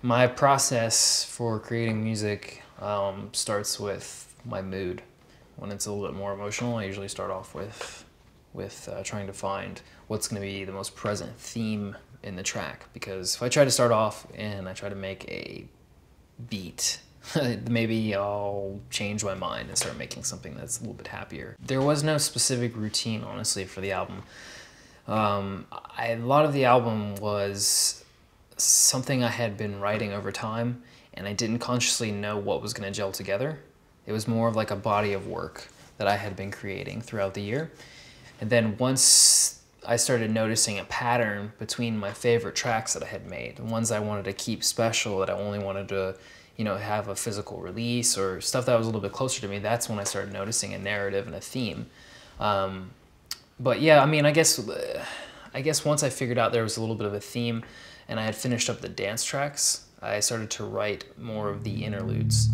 My process for creating music starts with my mood. When it's a little bit more emotional, I usually start off with trying to find what's going to be the most present theme in the track. Because if I try to start off and I try to make a beat, maybe I'll change my mind and start making something that's a little bit happier. There was no specific routine, honestly, for the album. A lot of the album was something I had been writing over time, and I didn't consciously know what was going to gel together. It was more of like a body of work that I had been creating throughout the year. And then once I started noticing a pattern between my favorite tracks that I had made, the ones I wanted to keep special, that I only wanted to, you know, have a physical release, or stuff that was a little bit closer to me, that's when I started noticing a narrative and a theme. But yeah, I mean, I guess once I figured out there was a little bit of a theme and I had finished up the dance tracks, I started to write more of the interludes.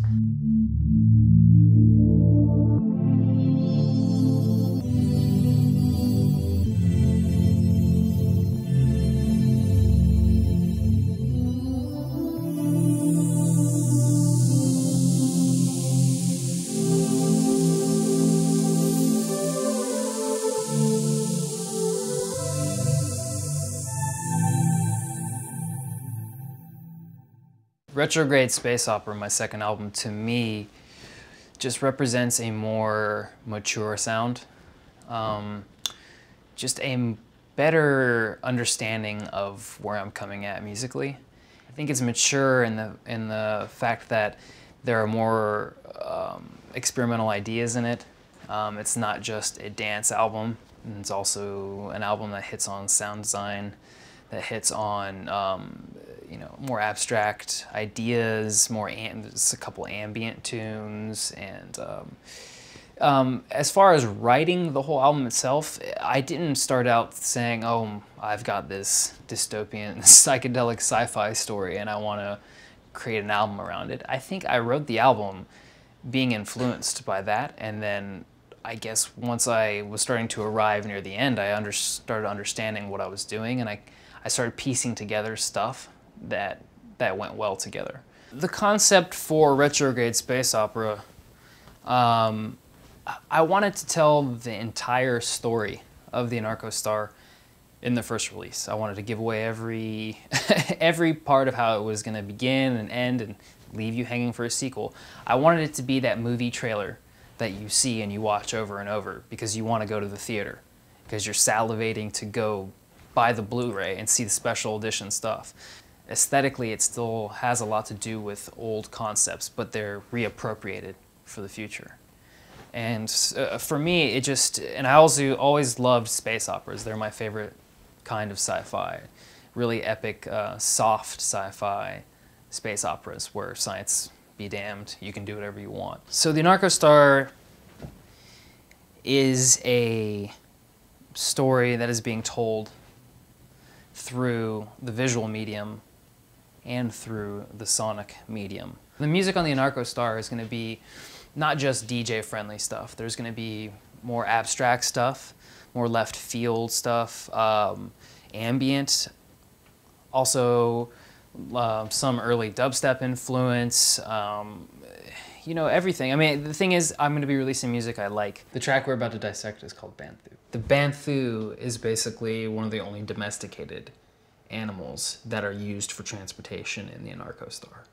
Retrograde Space Opera, my second album, to me, just represents a more mature sound. Just a better understanding of where I'm coming at musically. I think it's mature in the fact that there are more experimental ideas in it. It's not just a dance album, and it's also an album that hits on sound design, that hits on you know, more abstract ideas, there's a couple ambient tunes, and as far as writing the whole album itself, I didn't start out saying, oh, I've got this dystopian psychedelic sci-fi story and I want to create an album around it. I think I wrote the album being influenced by that, and then I guess once I was starting to arrive near the end, I started understanding what I was doing, and I started piecing together stuff that went well together. The concept for Retrograde Space Opera, I wanted to tell the entire story of the Anarchostar in the first release. I wanted to give away every every part of how it was going to begin and end and leave you hanging for a sequel. I wanted it to be that movie trailer that you see and you watch over and over because you want to go to the theater, because you're salivating to go buy the Blu-ray and see the special edition stuff. Aesthetically, it still has a lot to do with old concepts, but they're reappropriated for the future. And for me, it just, and I also always loved space operas. They're my favorite kind of sci-fi. Really epic, soft sci-fi space operas where science be damned, you can do whatever you want. So the Anarchostar is a story that is being told through the visual medium and through the sonic medium. The music on the Anarchostar is going to be not just DJ-friendly stuff. There's going to be more abstract stuff, more left field stuff, ambient, also some early dubstep influence, you know, everything. I mean, the thing is, I'm going to be releasing music I like. The track we're about to dissect is called Banthu. The Banthu is basically one of the only domesticated animals that are used for transportation in the Anarchostar.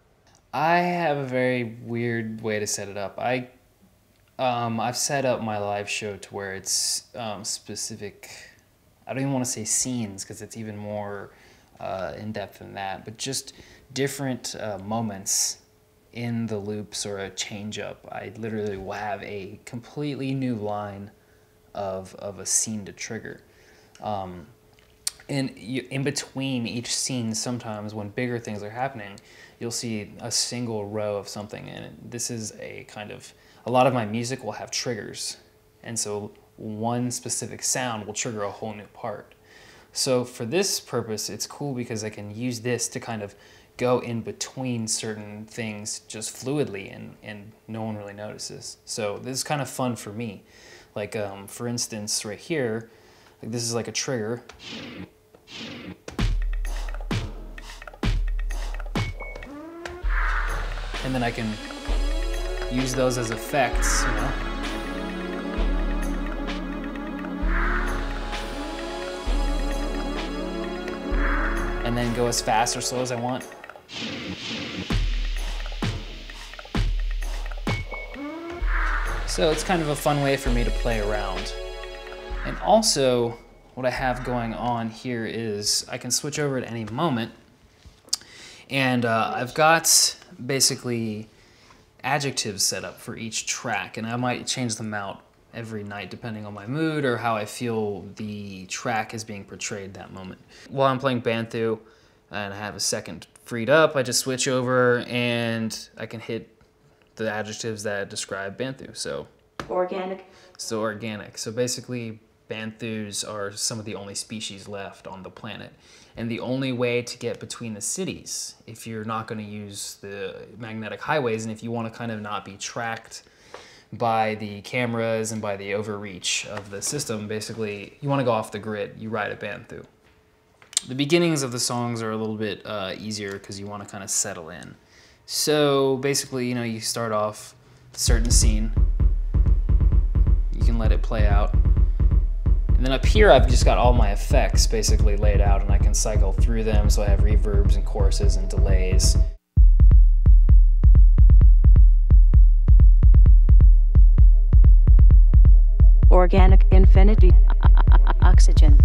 I have a very weird way to set it up. I've set up my live show to where it's specific, I don't even want to say scenes because it's even more in-depth than that, but just different moments in the loops or a change-up. I literally will have a completely new line of a scene to trigger. And in between each scene, sometimes when bigger things are happening, you'll see a single row of something. And this is a lot of my music will have triggers. And so one specific sound will trigger a whole new part. So for this purpose, it's cool because I can use this to kind of go in between certain things just fluidly, and no one really notices. So this is kind of fun for me. Like, for instance, right here, like this is like a trigger. And then I can use those as effects, you know. And then go as fast or slow as I want. So it's kind of a fun way for me to play around. And also, what I have going on here is I can switch over at any moment. And I've got basically adjectives set up for each track, and I might change them out every night depending on my mood or how I feel the track is being portrayed that moment. While I'm playing Banthu and I have a second freed up, I just switch over and I can hit the adjectives that describe Banthu. So organic. So organic. So basically Banthus are some of the only species left on the planet. And the only way to get between the cities, if you're not going to use the magnetic highways and if you want to kind of not be tracked by the cameras and by the overreach of the system, basically you want to go off the grid, you ride a Banthu. The beginnings of the songs are a little bit easier because you want to kind of settle in. So basically, you know, you start off a certain scene, you can let it play out. And then up here, I've just got all my effects basically laid out and I can cycle through them. So I have reverbs and choruses and delays. Organic infinity oxygen.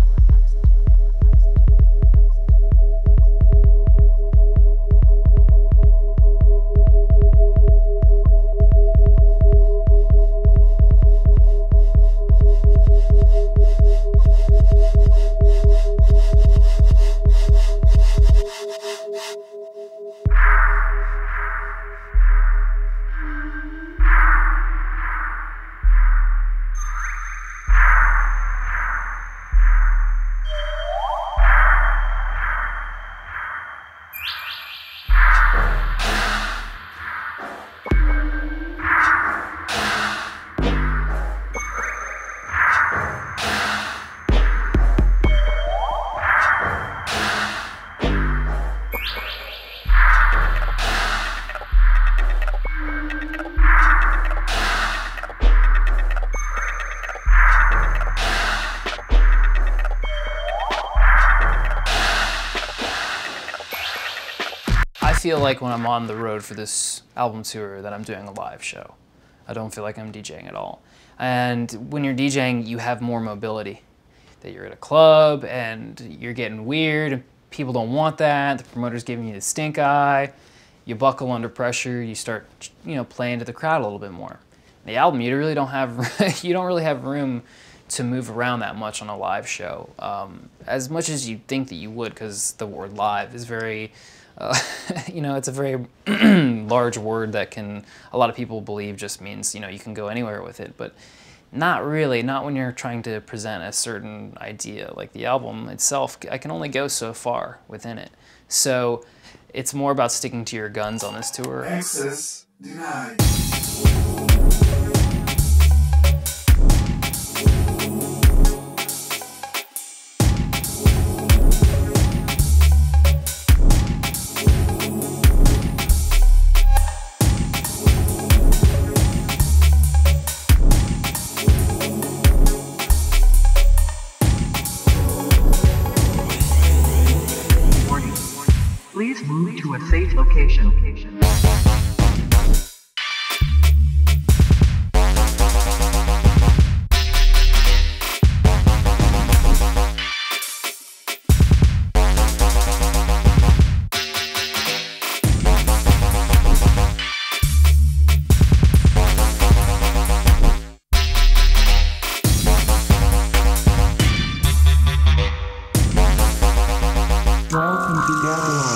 I feel like when I'm on the road for this album tour that I'm doing a live show. I don't feel like I'm DJing at all. And when you're DJing, you have more mobility. That you're at a club and you're getting weird, people don't want that, the promoter's giving you the stink eye, you buckle under pressure, you start, you know, playing to the crowd a little bit more. The album, you really don't have, you don't really have room to move around that much on a live show, as much as you think that you would, because the word live is very, you know, it's a very large word that can, a lot of people believe just means, you know, you can go anywhere with it, but not really, not when you're trying to present a certain idea. Like the album itself, I can only go so far within it. So it's more about sticking to your guns on this tour. Access denied. Please move to a safe location. Welcome to Gabriel.